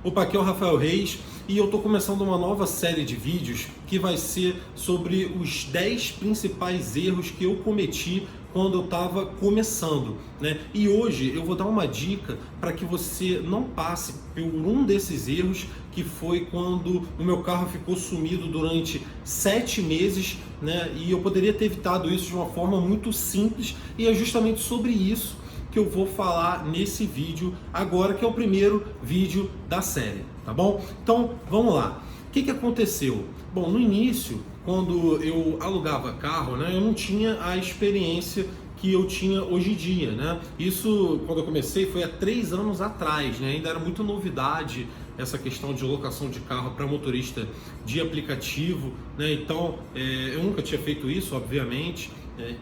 Opa, aqui é o Rafael Reis e eu estou começando uma nova série de vídeos que vai ser sobre os 10 principais erros que eu cometi quando eu estava começando, né? E hoje eu vou dar uma dica para que você não passe por um desses erros, que foi quando o meu carro ficou sumido durante 7 meses, né? E eu poderia ter evitado isso de uma forma muito simples, e é justamente sobre isso que eu vou falar nesse vídeo agora, que é o primeiro vídeo da série, tá bom? Então, vamos lá. O que aconteceu? Bom, no início, quando eu alugava carro, né, eu não tinha a experiência que eu tinha hoje em dia, né? Isso, quando eu comecei, foi há 3 anos atrás, né? Ainda era muito novidade essa questão de locação de carro para motorista de aplicativo, né? Então, eu nunca tinha feito isso, obviamente.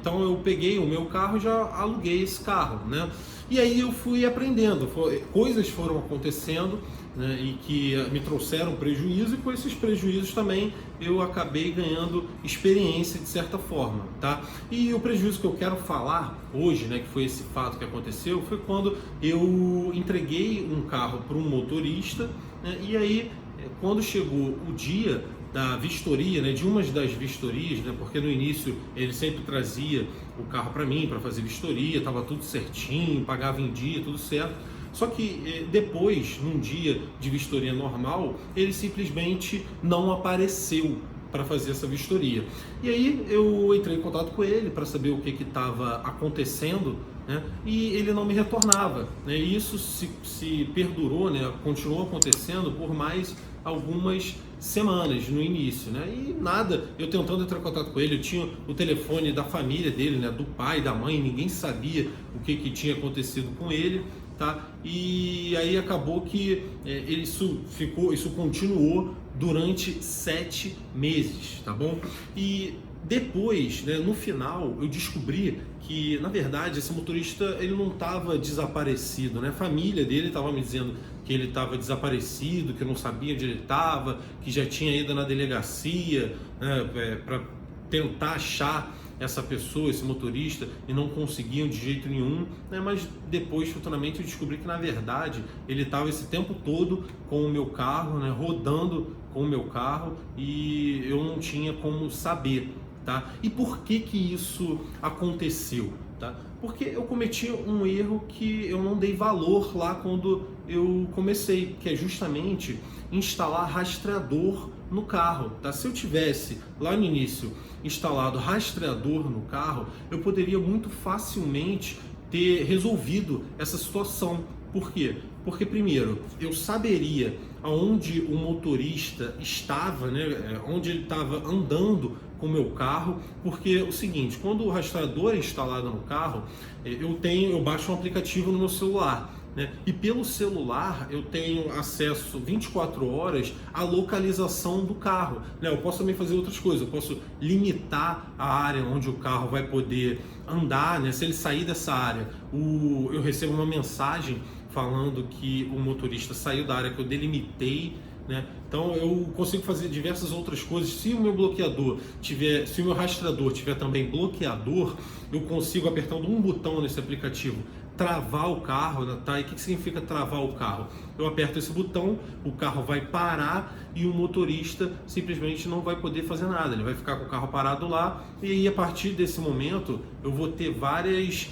Então eu peguei o meu carro e já aluguei esse carro, né? E aí eu fui aprendendo, coisas foram acontecendo, né, e que me trouxeram prejuízo, e com esses prejuízos também eu acabei ganhando experiência de certa forma, tá? E o prejuízo que eu quero falar hoje, né, que foi esse fato que aconteceu, foi quando eu entreguei um carro para um motorista, né, e aí quando chegou o dia da vistoria, né, de umas das vistorias, né, porque no início ele sempre trazia o carro para mim para fazer vistoria, estava tudo certinho, pagava em dia, tudo certo. Só que depois, num dia de vistoria normal, ele simplesmente não apareceu para fazer essa vistoria. E aí eu entrei em contato com ele para saber o que estava acontecendo, né? E ele não me retornava, né? E isso se perdurou, né? Continuou acontecendo por mais algumas semanas no início, né? E nada, eu tentando entrar em contato com ele, eu tinha o telefone da família dele, né? Do pai, da mãe, ninguém sabia o que tinha acontecido com ele, tá? E aí acabou que isso continuou durante 7 meses, tá bom? E depois, né, no final, eu descobri que, na verdade, esse motorista ele não estava desaparecido, né? A família dele estava me dizendo que ele estava desaparecido, que eu não sabia onde ele estava, que já tinha ido na delegacia, né, para tentar achar essa pessoa, esse motorista, e não conseguiam de jeito nenhum, né? Mas depois, futuramente, eu descobri que, na verdade, ele estava esse tempo todo com o meu carro, né, rodando com o meu carro, e eu não tinha como saber, tá? E por que isso aconteceu? Tá? Porque eu cometi um erro que eu não dei valor lá quando eu comecei, que é justamente instalar rastreador no carro, tá? Se eu tivesse lá no início instalado rastreador no carro, eu poderia muito facilmente ter resolvido essa situação. Por quê? Porque, primeiro, eu saberia aonde o motorista estava, né, onde ele estava andando com o meu carro, porque é o seguinte, quando o rastreador é instalado no carro, eu baixo um aplicativo no meu celular, né, e pelo celular eu tenho acesso 24 horas à localização do carro, né? Eu posso também fazer outras coisas, eu posso limitar a área onde o carro vai poder andar, né? Se ele sair dessa área, eu recebo uma mensagem falando que o motorista saiu da área que eu delimitei, né? Então eu consigo fazer diversas outras coisas. Se o meu rastreador tiver também bloqueador, eu consigo, apertando um botão nesse aplicativo, travar o carro, né, tá? E o que significa travar o carro? Eu aperto esse botão, o carro vai parar e o motorista simplesmente não vai poder fazer nada, ele vai ficar com o carro parado lá, e aí a partir desse momento eu vou ter várias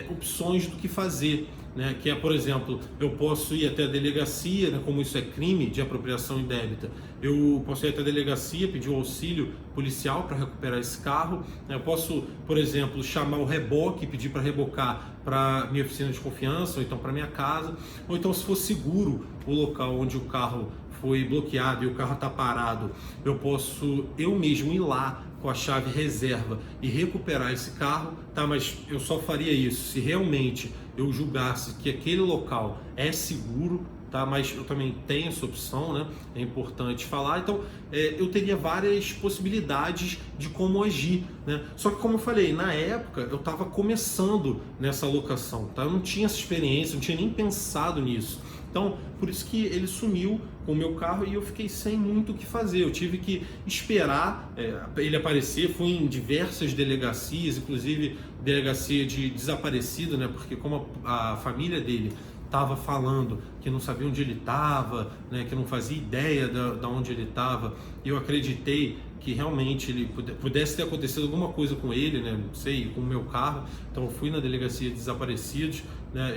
opções do que fazer, né? Que é, por exemplo, eu posso ir até a delegacia, né? Como isso é crime de apropriação indébita, eu posso ir até a delegacia, pedir o auxílio policial para recuperar esse carro, né? Eu posso, por exemplo, chamar o reboque, pedir para rebocar para minha oficina de confiança, ou então para minha casa, ou então, se for seguro o local onde o carro foi bloqueado e o carro está parado, eu posso eu mesmo ir lá com a chave reserva e recuperar esse carro, tá? Mas eu só faria isso se realmente eu julgasse que aquele local é seguro, tá? Mas eu também tenho essa opção, né? É importante falar. Então, eu teria várias possibilidades de como agir, né? Só que, como eu falei, na época eu estava começando nessa locação, tá? Eu não tinha essa experiência, não tinha nem pensado nisso. Então, por isso que ele sumiu com o meu carro e eu fiquei sem muito o que fazer. Eu tive que esperar ele aparecer. Fui em diversas delegacias, inclusive delegacia de desaparecido, né? Porque como a família dele estava falando que não sabia onde ele estava, né, que não fazia ideia de onde ele estava. Eu acreditei que realmente ele pudesse ter acontecido alguma coisa com ele, né, não sei, com o meu carro. Então eu fui na delegacia de desaparecidos, né,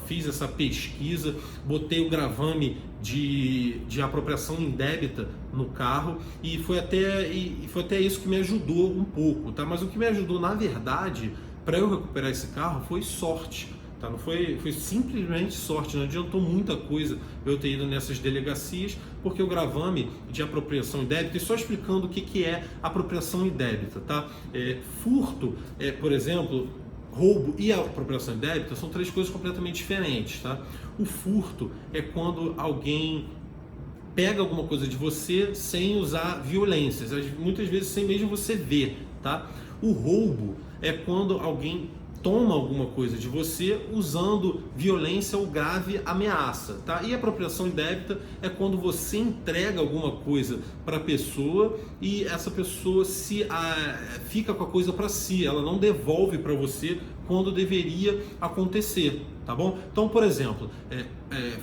fiz essa pesquisa, botei o gravame de apropriação indébita no carro e foi até isso que me ajudou um pouco, tá? Mas o que me ajudou, na verdade, para eu recuperar esse carro foi sorte. Tá? Não foi simplesmente sorte, não adiantou muita coisa eu ter ido nessas delegacias, porque o gravame de apropriação indébita, e só explicando o que é apropriação indébita, tá? Furto, por exemplo, roubo e apropriação indébita são três coisas completamente diferentes, tá? O furto é quando alguém pega alguma coisa de você sem usar violências, muitas vezes sem mesmo você ver, tá? O roubo é quando alguém toma alguma coisa de você usando violência ou grave ameaça, tá? E a apropriação indébita é quando você entrega alguma coisa para a pessoa e essa pessoa fica com a coisa para si, ela não devolve para você quando deveria acontecer, tá bom? Então, por exemplo,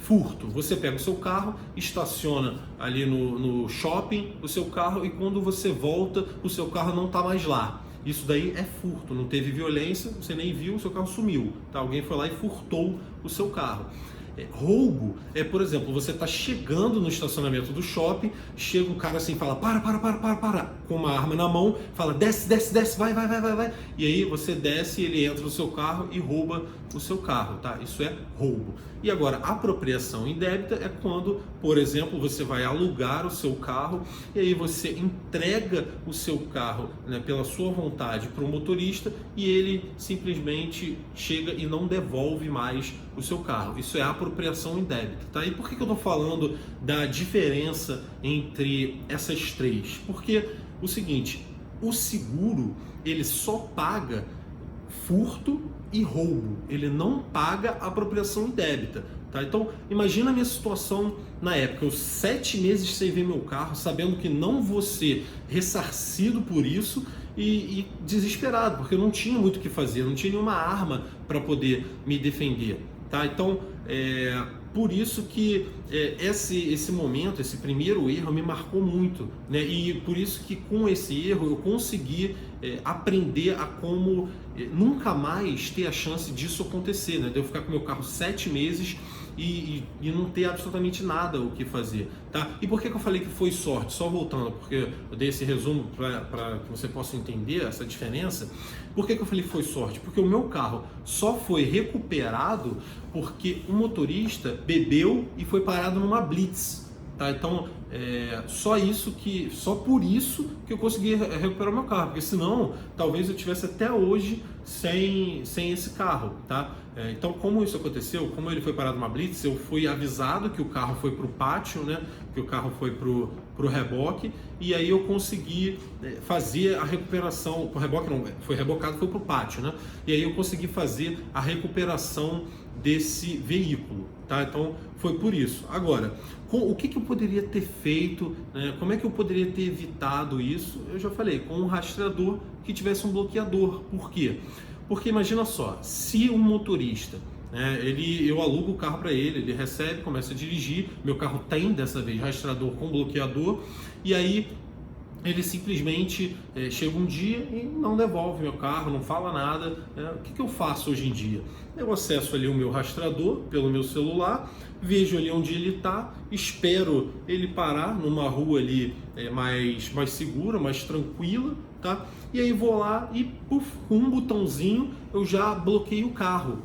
furto, você pega o seu carro, estaciona ali no shopping o seu carro e quando você volta, o seu carro não está mais lá. Isso daí é furto, não teve violência, você nem viu, o seu carro sumiu, tá? Alguém foi lá e furtou o seu carro. Roubo é, por exemplo, você está chegando no estacionamento do shopping, chega um cara assim e fala para, com uma arma na mão, fala desce, vai, e aí você desce, ele entra no seu carro e rouba o seu carro, tá? Isso é roubo. E agora, apropriação indébita é quando, por exemplo, você vai alugar o seu carro e aí você entrega o seu carro, né, pela sua vontade para o motorista e ele simplesmente chega e não devolve mais o seu carro. Isso é apropriação indébita, tá? E por que eu estou falando da diferença entre essas três? Porque o seguinte, o seguro ele só paga furto e roubo, ele não paga apropriação indébita, tá? Então imagina a minha situação na época, eu 7 meses sem ver meu carro, sabendo que não vou ser ressarcido por isso e desesperado, porque eu não tinha muito o que fazer, não tinha nenhuma arma para poder me defender, tá? Então por isso que esse momento, esse primeiro erro me marcou muito, né? E por isso que com esse erro eu consegui aprender a como nunca mais ter a chance disso acontecer, né? De eu ficar com meu carro 7 meses e não ter absolutamente nada o que fazer, tá? E por que eu falei que foi sorte? Só voltando, porque eu dei esse resumo para que você possa entender essa diferença. Por que eu falei que foi sorte? Porque o meu carro só foi recuperado porque o motorista bebeu e foi parado numa blitz, tá? Então só por isso que eu consegui recuperar o meu carro, porque senão talvez eu tivesse até hoje sem esse carro, tá? Então, como isso aconteceu, como ele foi parado numa blitz, eu fui avisado que o carro foi para o pátio, né? Que o carro foi para o reboque, e aí eu consegui fazer a recuperação. O reboque não foi rebocado, foi para o pátio, né? E aí eu consegui fazer a recuperação desse veículo, tá? Então foi por isso. Agora, o que eu poderia ter feito, né? Como é que eu poderia ter evitado isso? Eu já falei, com um rastreador que tivesse um bloqueador. Por quê? Porque imagina só, se um motorista, né, eu alugo o carro para ele recebe, começa a dirigir, meu carro tem dessa vez rastreador com bloqueador, e aí ele simplesmente chega um dia e não devolve meu carro, não fala nada. O que eu faço hoje em dia? Eu acesso ali o meu rastreador pelo meu celular, vejo ali onde ele está, espero ele parar numa rua ali mais segura, mais tranquila, tá? E aí vou lá e com um botãozinho eu já bloqueio o carro.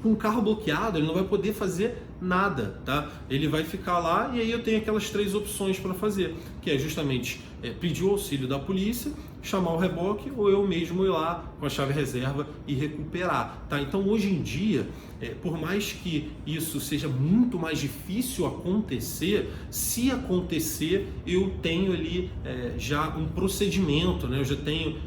Com o carro bloqueado, ele não vai poder fazer nada, tá? Ele vai ficar lá e aí eu tenho aquelas 3 opções para fazer, que é justamente pedir o auxílio da polícia, chamar o reboque ou eu mesmo ir lá com a chave reserva e recuperar, tá? Então hoje em dia, por mais que isso seja muito mais difícil acontecer, se acontecer eu tenho ali já um procedimento, né? Eu já tenho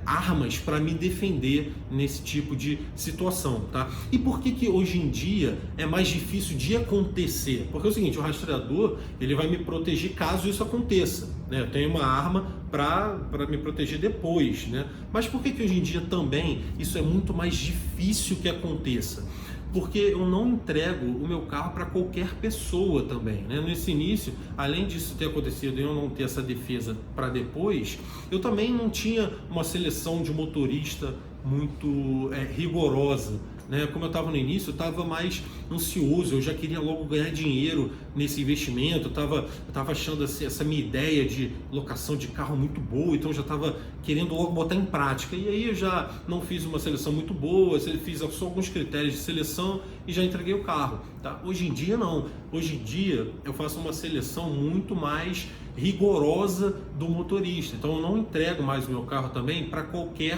armas para me defender nesse tipo de situação, tá? E por que hoje em dia é mais difícil de acontecer? Porque é o seguinte, o rastreador ele vai me proteger caso isso aconteça, né? Eu tenho uma arma para me proteger depois, né? Mas por que hoje em dia também isso é muito mais difícil que aconteça? Porque eu não entrego o meu carro para qualquer pessoa também, né? Nesse início, além disso ter acontecido e eu não ter essa defesa para depois, eu também não tinha uma seleção de motorista muito rigorosa, né? Como eu estava no início, eu estava mais ansioso, eu já queria logo ganhar dinheiro nesse investimento, eu estava achando assim, essa minha ideia de locação de carro muito boa, então eu já estava querendo logo botar em prática, e aí eu já não fiz uma seleção muito boa, fiz só alguns critérios de seleção e já entreguei o carro, tá? Hoje em dia não, hoje em dia eu faço uma seleção muito mais rigorosa do motorista, então eu não entrego mais o meu carro também para qualquer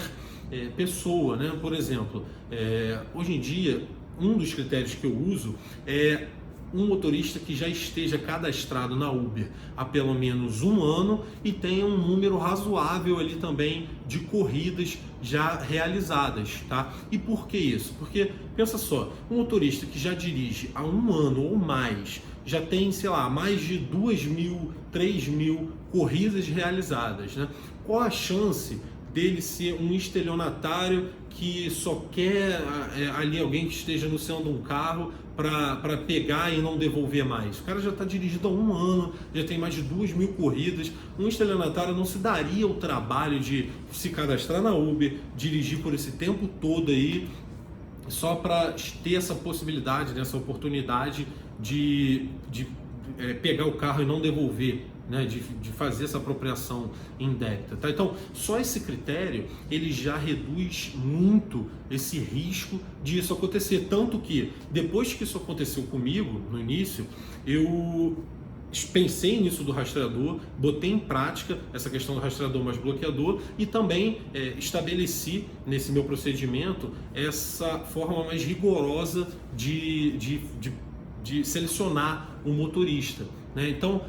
pessoa, né? Por exemplo, hoje em dia, um dos critérios que eu uso é um motorista que já esteja cadastrado na Uber há pelo menos um ano e tenha um número razoável ali também de corridas já realizadas, tá? E por que isso? Porque, pensa só, um motorista que já dirige há um ano ou mais, já tem, sei lá, mais de 2.000, 3.000 corridas realizadas, né? Qual a chance dele ser um estelionatário que só quer ali alguém que esteja anunciando um carro para pegar e não devolver mais? O cara já está dirigindo há um ano, já tem mais de 2.000 corridas. Um estelionatário não se daria o trabalho de se cadastrar na Uber, dirigir por esse tempo todo aí, só para ter essa possibilidade, né, essa oportunidade de pegar o carro e não devolver, né, de fazer essa apropriação indébita, tá? Então, só esse critério ele já reduz muito esse risco de isso acontecer, tanto que depois que isso aconteceu comigo no início, eu pensei nisso do rastreador, botei em prática essa questão do rastreador mais bloqueador e também estabeleci nesse meu procedimento essa forma mais rigorosa de selecionar o motorista, né? Então,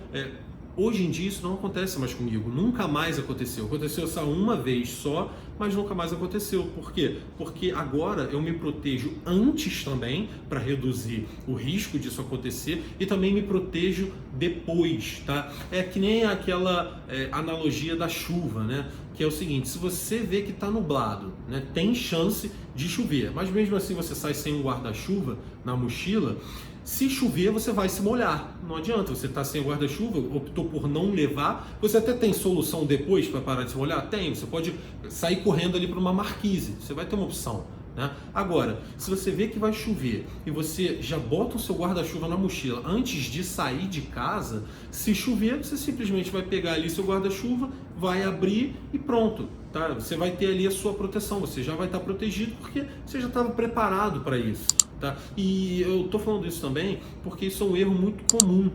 hoje em dia isso não acontece mais comigo, nunca mais aconteceu. Aconteceu só uma vez só, mas nunca mais aconteceu. Por quê? Porque agora eu me protejo antes também para reduzir o risco disso acontecer e também me protejo depois, tá? É que nem aquela analogia da chuva, né? Que é o seguinte: se você vê que está nublado, né, tem chance de chover, mas mesmo assim você sai sem um guarda-chuva na mochila. Se chover, você vai se molhar. Não adianta, você está sem guarda-chuva, optou por não levar. Você até tem solução depois para parar de se molhar? Tem, você pode sair correndo ali para uma marquise, você vai ter uma opção, né? Agora, se você vê que vai chover e você já bota o seu guarda-chuva na mochila antes de sair de casa, se chover, você simplesmente vai pegar ali seu guarda-chuva, vai abrir e pronto. Tá? Você vai ter ali a sua proteção, você já vai estar protegido porque você já estava preparado para isso. Tá? E eu estou falando isso também porque isso é um erro muito comum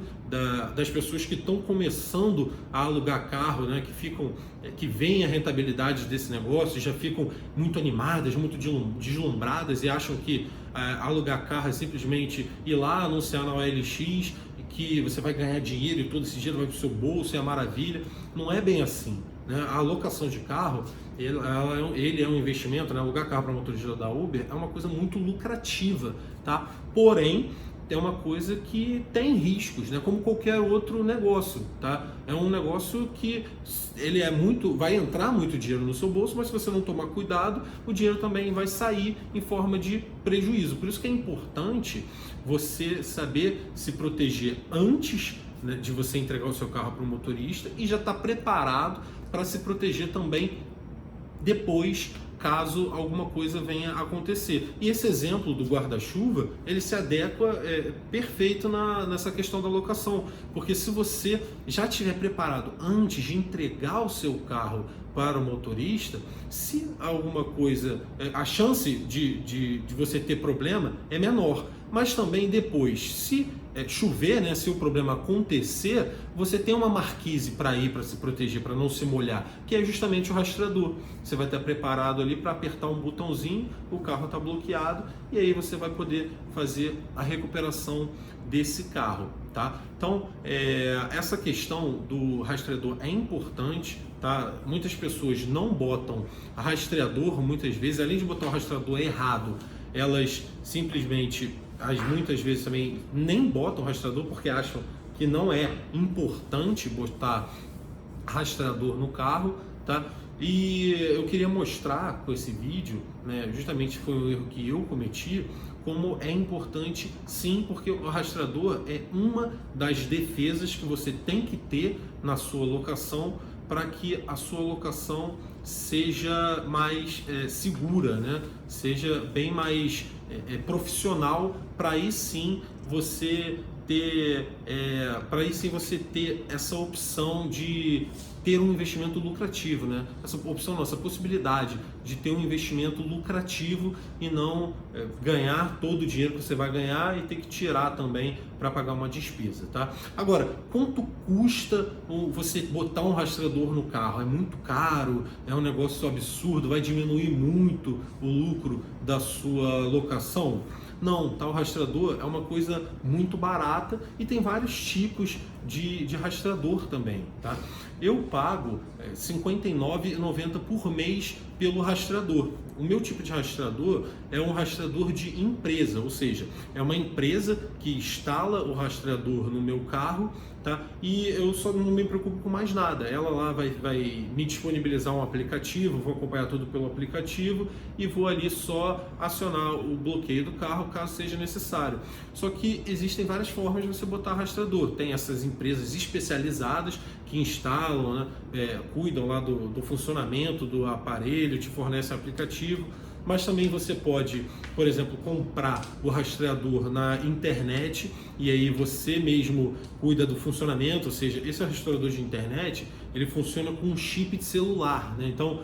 das pessoas que estão começando a alugar carro, né? Que veem a rentabilidade desse negócio e já ficam muito animadas, muito deslumbradas e acham que alugar carro é simplesmente ir lá anunciar na OLX que você vai ganhar dinheiro e todo esse dinheiro vai para o seu bolso, é a maravilha. Não é bem assim, né? A alocação de carro, ele é um investimento, né? Alugar carro para motorista da Uber é uma coisa muito lucrativa, tá? Porém, é uma coisa que tem riscos, né? Como qualquer outro negócio, tá? É um negócio que ele vai entrar muito dinheiro no seu bolso, mas se você não tomar cuidado, o dinheiro também vai sair em forma de prejuízo. Por isso que é importante você saber se proteger antes, né, de você entregar o seu carro para o motorista e já estar preparado para se proteger também depois, caso alguma coisa venha a acontecer. E esse exemplo do guarda-chuva, ele se adequa perfeito nessa questão da locação, porque se você já estiver preparado antes de entregar o seu carro para o motorista, se alguma coisa, a chance de você ter problema é menor, mas também depois, se chover, né, se o problema acontecer, você tem uma marquise para ir, para se proteger, para não se molhar, que é justamente o rastreador. Você vai estar preparado ali para apertar um botãozinho, o carro está bloqueado e aí você vai poder fazer a recuperação desse carro, tá? Então, essa questão do rastreador é importante, tá? Muitas pessoas não botam rastreador, muitas vezes, além de botar o rastreador errado, elas simplesmente, muitas vezes também nem botam rastreador porque acham que não é importante botar rastreador no carro, tá? E eu queria mostrar com esse vídeo, né, justamente foi um erro que eu cometi, como é importante sim, porque o rastreador é uma das defesas que você tem que ter na sua locação para que a sua locação seja mais segura, né? Seja bem mais profissional, para aí sim você ter essa opção de ter um investimento lucrativo, né? Essa opção, nossa possibilidade de ter um investimento lucrativo e não ganhar todo o dinheiro que você vai ganhar e ter que tirar também para pagar uma despesa, tá? Agora, quanto custa você botar um rastreador no carro? É muito caro? É um negócio absurdo? Vai diminuir muito o lucro da sua locação? Não, tá? O rastreador é uma coisa muito barata e tem vários tipos de rastreador também, tá? Eu pago R$ 59,90 por mês pelo rastreador. O meu tipo de rastreador é um rastreador de empresa, ou seja, é uma empresa que instala o rastreador no meu carro, tá? E eu só não me preocupo com mais nada. Ela lá vai me disponibilizar um aplicativo, vou acompanhar tudo pelo aplicativo e vou ali só acionar o bloqueio do carro caso seja necessário. Só que existem várias formas de você botar rastreador. Tem essas empresas especializadas que instalam, né, cuidam lá do funcionamento do aparelho, te fornecem aplicativo. Mas também você pode, por exemplo, comprar o rastreador na internet e aí você mesmo cuida do funcionamento, ou seja, esse rastreador de internet, ele funciona com um chip de celular, né? Então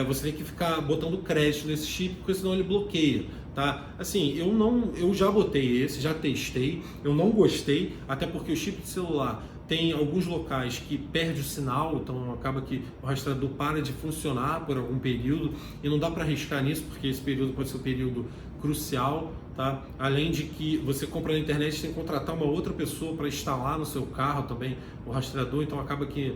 você tem que ficar botando crédito nesse chip, porque senão ele bloqueia, tá? Assim, eu já botei esse, já testei, eu não gostei, até porque o chip de celular tem alguns locais que perde o sinal, então acaba que o rastreador para de funcionar por algum período e não dá para arriscar nisso, porque esse período pode ser um período crucial, tá? Além de que você compra na internet, tem que contratar uma outra pessoa para instalar no seu carro também o rastreador, então acaba que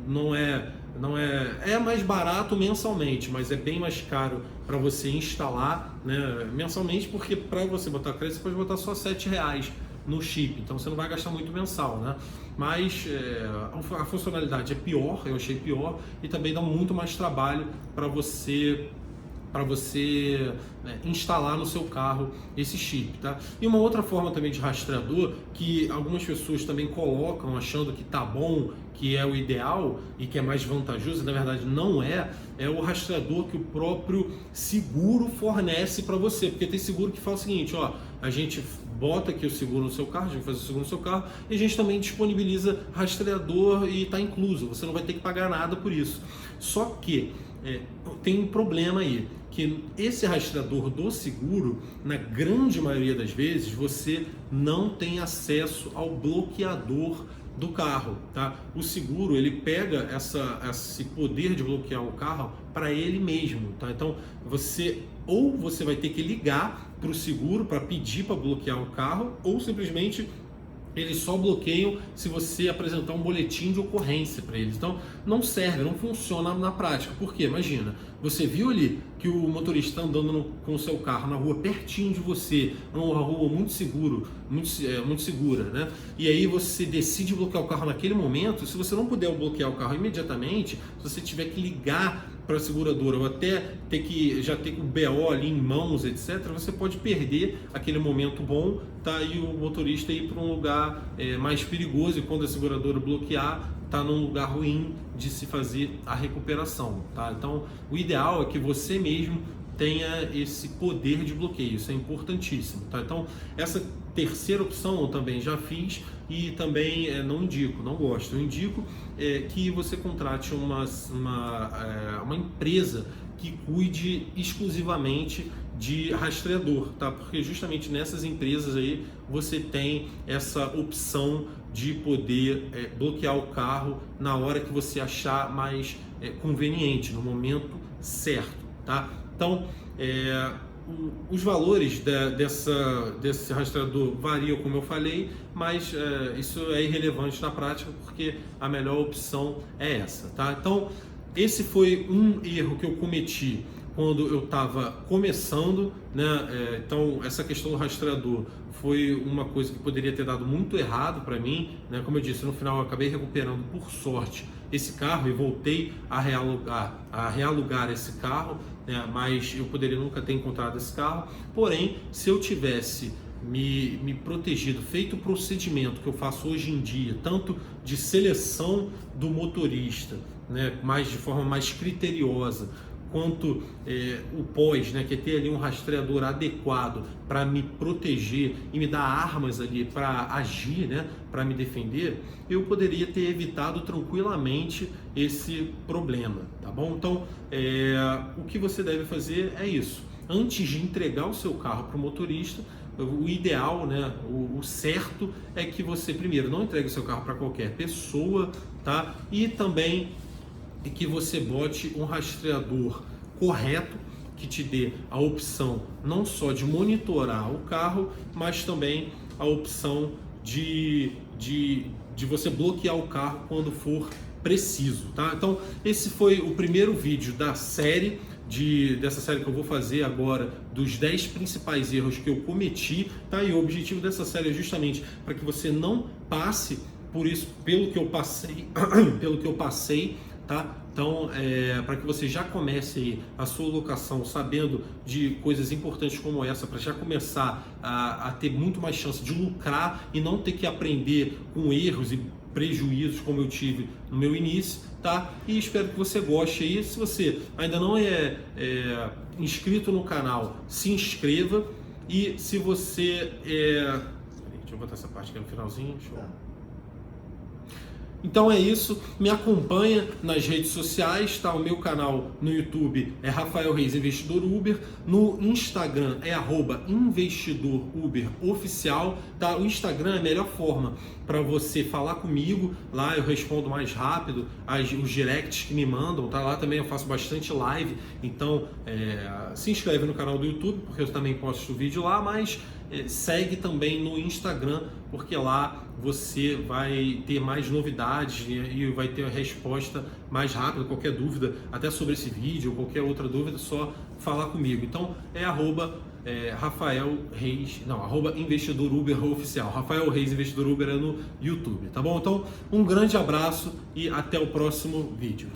não é mais barato mensalmente, mas é bem mais caro para você instalar, né, mensalmente, porque para você botar crédito você pode botar só R$7 no chip, então você não vai gastar muito mensal, né? Mas a funcionalidade é pior, eu achei pior, e também dá muito mais trabalho para você instalar no seu carro esse chip, tá? E uma outra forma também de rastreador que algumas pessoas também colocam achando que tá bom, que é o ideal e que é mais vantajoso, na verdade não é o rastreador que o próprio seguro fornece para você, porque tem seguro que fala o seguinte, ó, a gente bota aqui o seguro no seu carro, a gente faz o seguro no seu carro e a gente também disponibiliza rastreador e está incluso, você não vai ter que pagar nada por isso. Só que tem um problema aí, que esse rastreador do seguro, na grande maioria das vezes, você não tem acesso ao bloqueador do carro, tá? O seguro, ele pega esse poder de bloquear o carro para ele mesmo, tá? Então, você vai ter que ligar para o seguro para pedir para bloquear o carro, ou simplesmente eles só bloqueiam se você apresentar um boletim de ocorrência para eles. Então, não serve, não funciona na prática. Por quê? Imagina, você viu ali que o motorista está andando com o seu carro na rua pertinho de você, numa rua muito segura, né? E aí você decide bloquear o carro naquele momento. Se você não puder bloquear o carro imediatamente, se você tiver que ligar para a seguradora ou até já ter o BO ali em mãos, etc., você pode perder aquele momento bom, tá? E o motorista ir para um lugar mais perigoso, e quando a seguradora bloquear, tá num lugar ruim de se fazer a recuperação, tá? Então, o ideal é que você mesmo tenha esse poder de bloqueio, isso é importantíssimo, tá? Então, essa terceira opção eu também já fiz e também não indico, não gosto. Eu indico que você contrate uma empresa que cuide exclusivamente de rastreador, tá? Porque justamente nessas empresas aí você tem essa opção de poder bloquear o carro na hora que você achar mais conveniente, no momento certo, tá? Então, os valores desse rastreador variam, como eu falei, mas isso é irrelevante na prática, porque a melhor opção é essa, tá? Então, esse foi um erro que eu cometi quando eu estava começando, né? Então essa questão do rastreador foi uma coisa que poderia ter dado muito errado para mim, né? Como eu disse, no final eu acabei recuperando por sorte esse carro e voltei a realugar esse carro, né? Mas eu poderia nunca ter encontrado esse carro. Porém, se eu tivesse me protegido, feito o procedimento que eu faço hoje em dia, tanto de seleção do motorista, né, mais de forma mais criteriosa, quanto o pós, né, que é ter ali um rastreador adequado para me proteger e me dar armas ali para agir, né, para me defender, eu poderia ter evitado tranquilamente esse problema, tá bom? Então, o que você deve fazer é isso. Antes de entregar o seu carro para o motorista, o ideal, né, o certo é que você primeiro não entregue o seu carro para qualquer pessoa, tá? E também que você bote um rastreador correto que te dê a opção não só de monitorar o carro, mas também a opção de você bloquear o carro quando for preciso, tá? Então esse foi o primeiro vídeo da série dessa série que eu vou fazer agora, dos 10 principais erros que eu cometi, tá? E o objetivo dessa série é justamente para que você não passe por isso, pelo que eu passei, tá? Então, para que você já comece aí a sua locação sabendo de coisas importantes como essa, para já começar a ter muito mais chance de lucrar e não ter que aprender com erros e prejuízos como eu tive no meu início, tá? E espero que você goste aí. Se você ainda não é inscrito no canal, se inscreva. E se você deixa eu botar essa parte aqui no finalzinho. Show. Então é isso, me acompanha nas redes sociais, tá? O meu canal no YouTube é Rafael Reis Investidor Uber, no Instagram é @investidoruberoficial, tá? O Instagram é a melhor forma para você falar comigo, lá eu respondo mais rápido os directs que me mandam, tá? Lá também eu faço bastante live, então se inscreve no canal do YouTube, porque eu também posto vídeo lá, mas segue também no Instagram, porque lá você vai ter mais novidades e vai ter a resposta mais rápida. Qualquer dúvida, até sobre esse vídeo ou qualquer outra dúvida, é só falar comigo. Então é Rafael Reis, não, @Investidor Uber Oficial. Rafael Reis Investidor Uber é no YouTube, tá bom? Então um grande abraço e até o próximo vídeo.